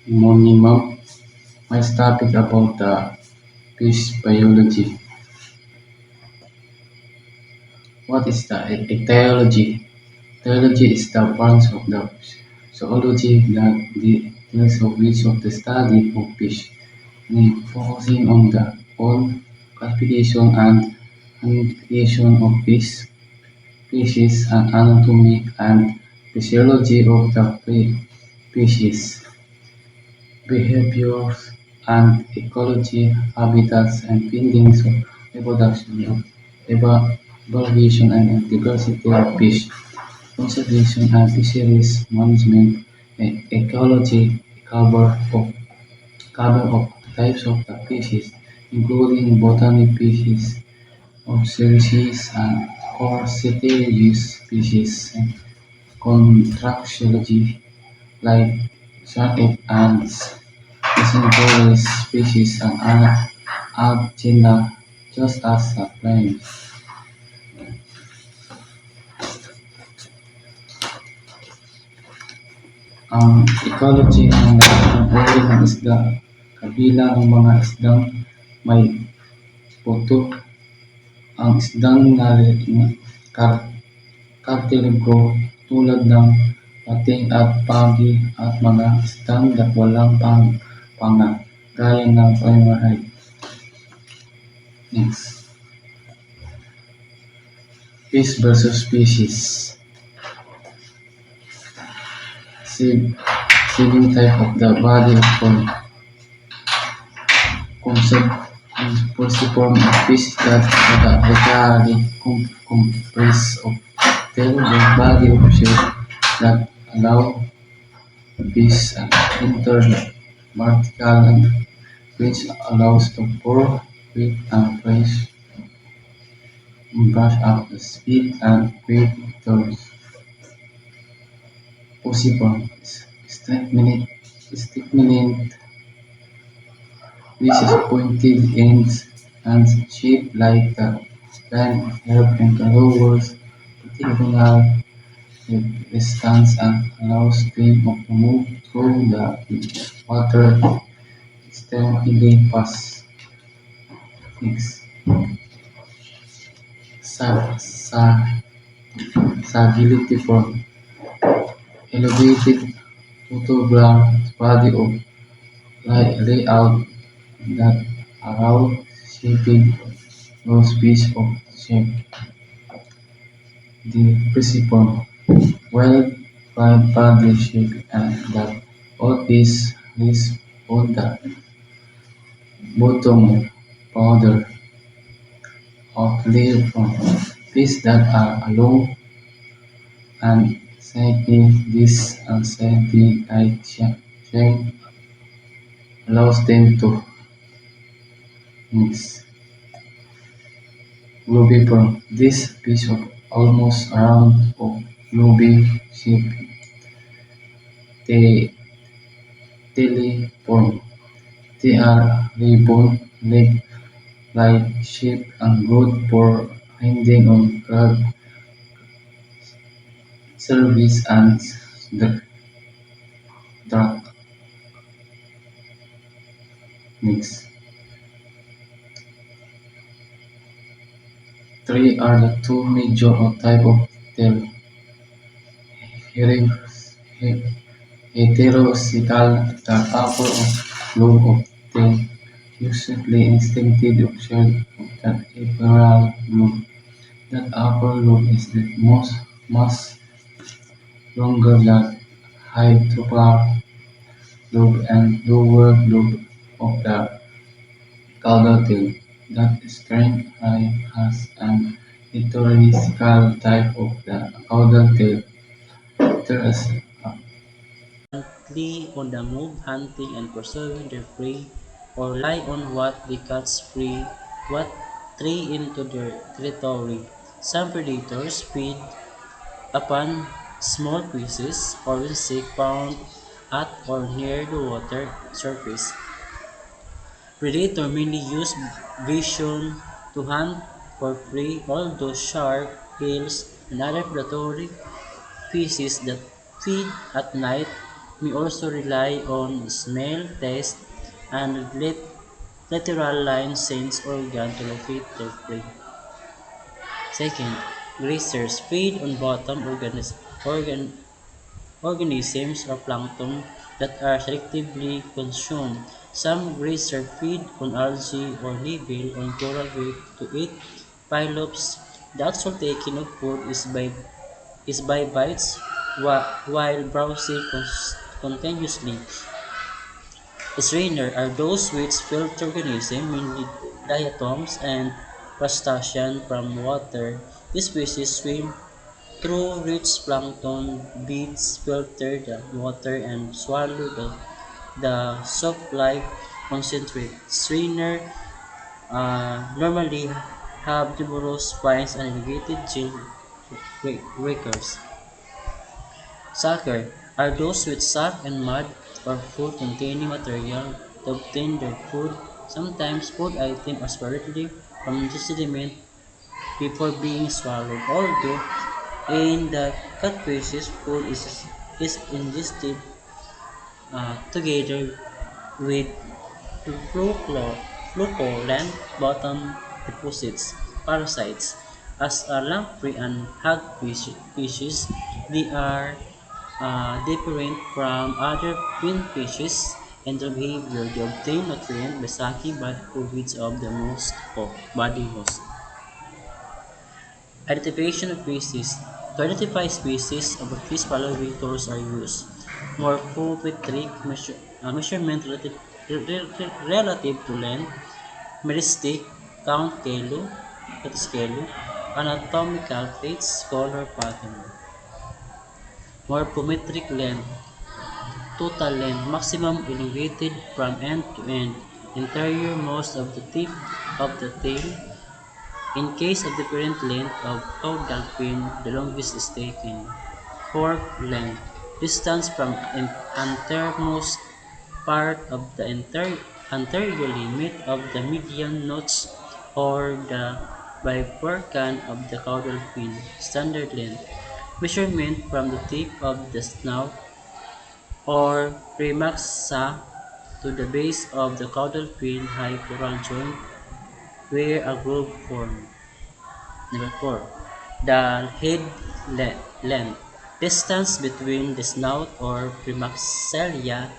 Monimum, my topic about the fish biology. What is the etiology? Etiology is the branch of the zoology that deals with the study of fish, focusing on the on classification and identification of fish species and anatomy and physiology of the species, behaviors and ecology, habitats and feeding, reproduction, evaluation and diversity of fish, conservation and fisheries management, ecology cover of types of the species, including botanic species, observations and core species, and contractiology like shark ants, Piscivorous species and agenda just as a plane. Ang ecology ng uri ng isda, kabilang ang mga isdang may puto, ang isdang kar- kartílago tulad ng pating at pagi at mga isdang walang panga gaya ng primary. Next, fish versus species. Seeding type of the body of concept form of fish that literally comprise of tail the body of shape that allow fish enter vertical and which allows to pour quick and fresh brush up the speed and quick turns. Possible stick-minute which is pointed ends and shaped like the line help in the lowers particular resistance and allows stream to move through the water steadily pass. Next, sa, sa, sagittiform, elevated tubular body of layout that allow shaping those piece of shape. The principle well body shape and that all piece is on the bottom powder of layer from fish that are alone and slightly this and slightly tight shape allows them to mix. Globiform. This piece of almost round of globe shape they teleform. They are ribbon-like shape and good for hiding on crab service and duck mix. Three are the two major type of tail. Heterosexual, the upper lobe of tail, usually instinctive observed of the temporal lobe. That upper lobe is the most longer than hydropolar lobe and lower lobe of the caudal tail. That strength has an heterosexual type of the caudal tail. There is Constantly on the move, hunting and pursuing their prey, or rely on what they catch prey, what stray into their territory. Some predators feed upon small creatures or insects found at or near the water surface. Predators mainly use vision to hunt for prey, although sharks, whales, and other predatory species that feed at night may also rely on smell, taste, and lateral line sense organ to locate their prey. Second, grazers feed on organisms or plankton that are selectively consumed. Some grazers feed on algae or nibble on coral reef to eat polyps. The actual taking of food is by bites while browsing continuously. Strainer are those which filter organisms, mainly diatoms and crustaceans, from water. These species swim through rich plankton beds, filter the water, and swallow the soap-like concentrate. Strainer normally have numerous spines and elongated gill rakers. Sucker are those which suck and mud or food-containing material to obtain their food. Sometimes food items are spirated from the sediment before being swallowed, although in the catfishes food is ingested together with flocculent bottom deposits, parasites. As a lamprey and hagfish species, they are different from other finfishes in their behavior. They obtain nutrients by sucking body fluids of the body host. Identification of species. To identify species of a fish following tools are used. Morphometric measurement relative to length, meristic, that is kilo, anatomical traits, color pattern. Morphometric length, total length, maximum elongated from end to end, interior most of the tip of the tail. In case of different length of caudal fin, the longest is taken. Fork length, distance from antermost part of the anterior limit of the median notch or the bifurcan of the caudal fin. Standard length, measurement from the tip of the snout or remaxa to the base of the caudal fin high coral joint where a groove formed. Number 4. The head length. Distance between the snout or premaxilla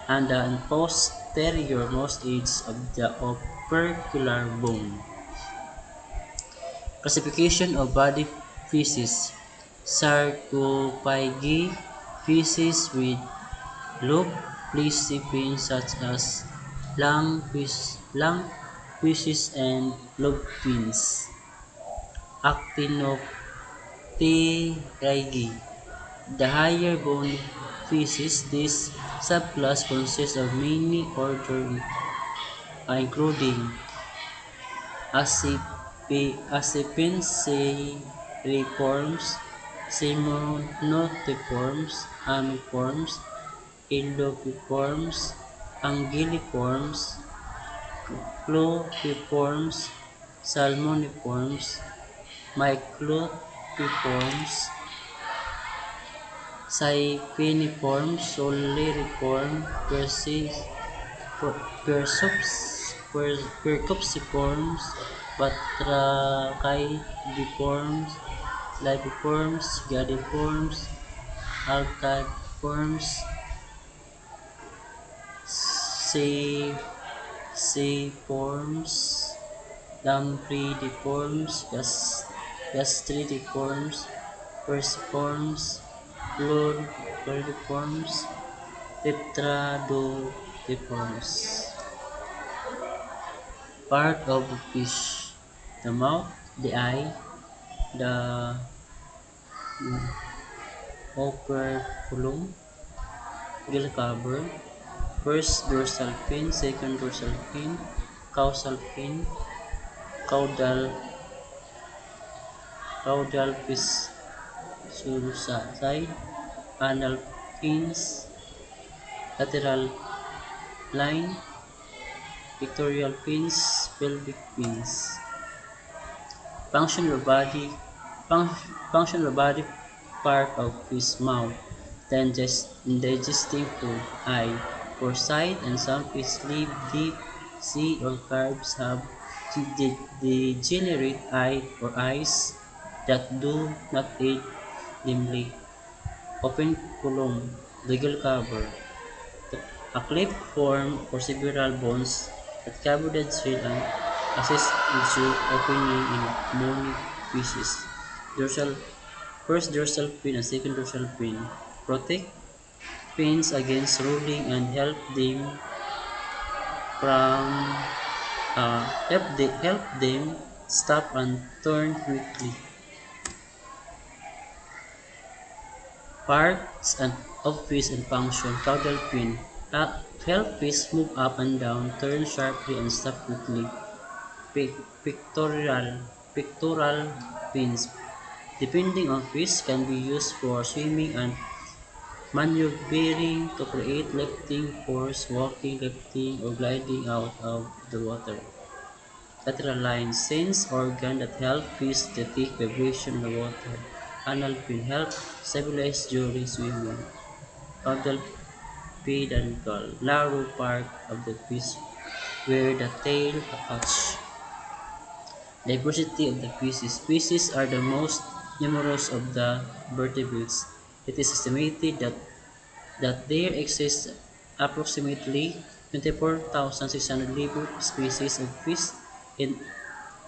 and the posteriormost edge of the opercular bone. Classification of body feces. Sarcophagy feces with lobe plesiopen such as lung feces and lobe fins. Actinopterygii. The higher bone feces, this subclass consists of many orders including Accipinceriformes, Semnotiformes, Amiformes, Elycoformes, Anguilliformes, Clopiformes, Salmoniformes, Myclopiformes, Sipiniformes, Soleriformes, Percopsiformes, Batrachidiformes, Lipiformes, Gadiformes, Altiformes, Ciformes, Lampridiformes, Gastridiformes, Perciformes, Floriformes, Tetradotiformes. Part of the fish: the mouth, the eye, the operculum, gill cover, first dorsal fin, second dorsal fin, caudal side, anal fins, lateral line, pectoral fins, pelvic fins. Function of body part of fish mouth. digesting food. I. Foresight and some fish live deep sea or carbs have degenerate eye or eyes that do not aid dimly. Operculum, legal cover. A clip formed for several bones that cover the shell and assist issue opening in many fishes. Dorsal, first dorsal fin and second dorsal fin protect fins against rolling and from help them stop and turn quickly. Parts and of fish and function caudal fin help fish move up and down, turn sharply and stop quickly. Pectoral fins, depending on fish, can be used for swimming and maneuvering to create lifting force, walking, lifting, or gliding out of the water. Lateral lines, sense organ that help fish detect vibration in the water. Anal fin help stabilize during swimming. Caudal peduncle, narrow part of the fish where the tail attaches. Diversity of the species. Species are the most numerous of the vertebrates. It is estimated that there exist approximately 24,600 living species of fish in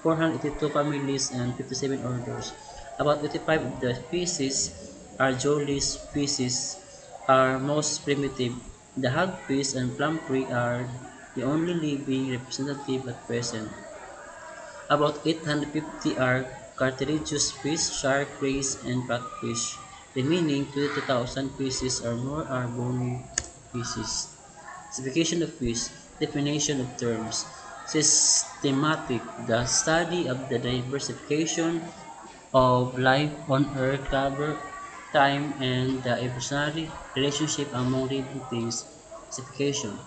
482 families and 57 orders. About 85 of the species are jawless species, are most primitive. The hagfish and plumpring are the only living representative at present. About 850 are cartilaginous fish, shark, rays, and catfish. Remaining 22,000 species or more are bony species. Classification of fish. Definition of terms. Systematic. The study of the diversification of life on Earth cover time and the evolutionary relationship among living things. Classification.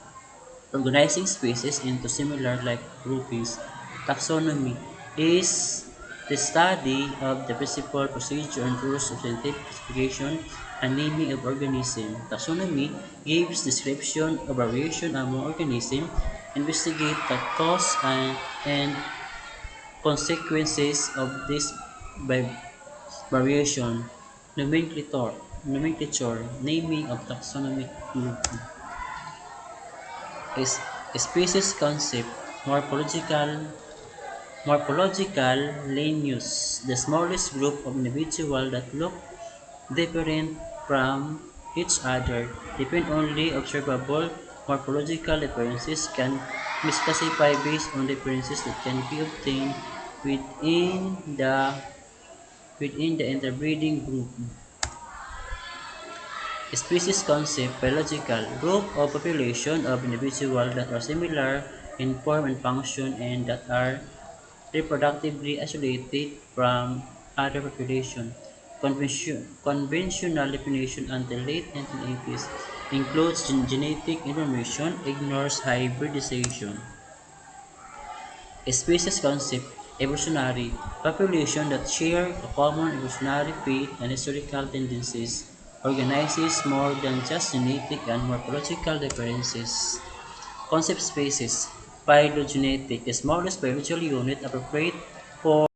Organizing species into similar-like groupings. Taxonomy is the study of the principal procedure and rules of scientific classification and naming of organisms. Taxonomy gives description of variation among organisms, investigate the cause and consequences of this variation. Nomenclature, naming of taxonomic group is species concept, morphological lineage, the smallest group of individuals that look different from each other, depend only observable morphological differences can misclassify based on differences that can be obtained within the interbreeding group. Species concept, biological group or population of individuals that are similar in form and function and that are reproductively isolated from other populations. Conventional definition until late 1980s includes genetic information, ignores hybridization. Species concept, evolutionary, population that share a common evolutionary fate and historical tendencies, organizes more than just genetic and morphological differences. Concept species, phylogenetic, the smallest biological unit appropriate for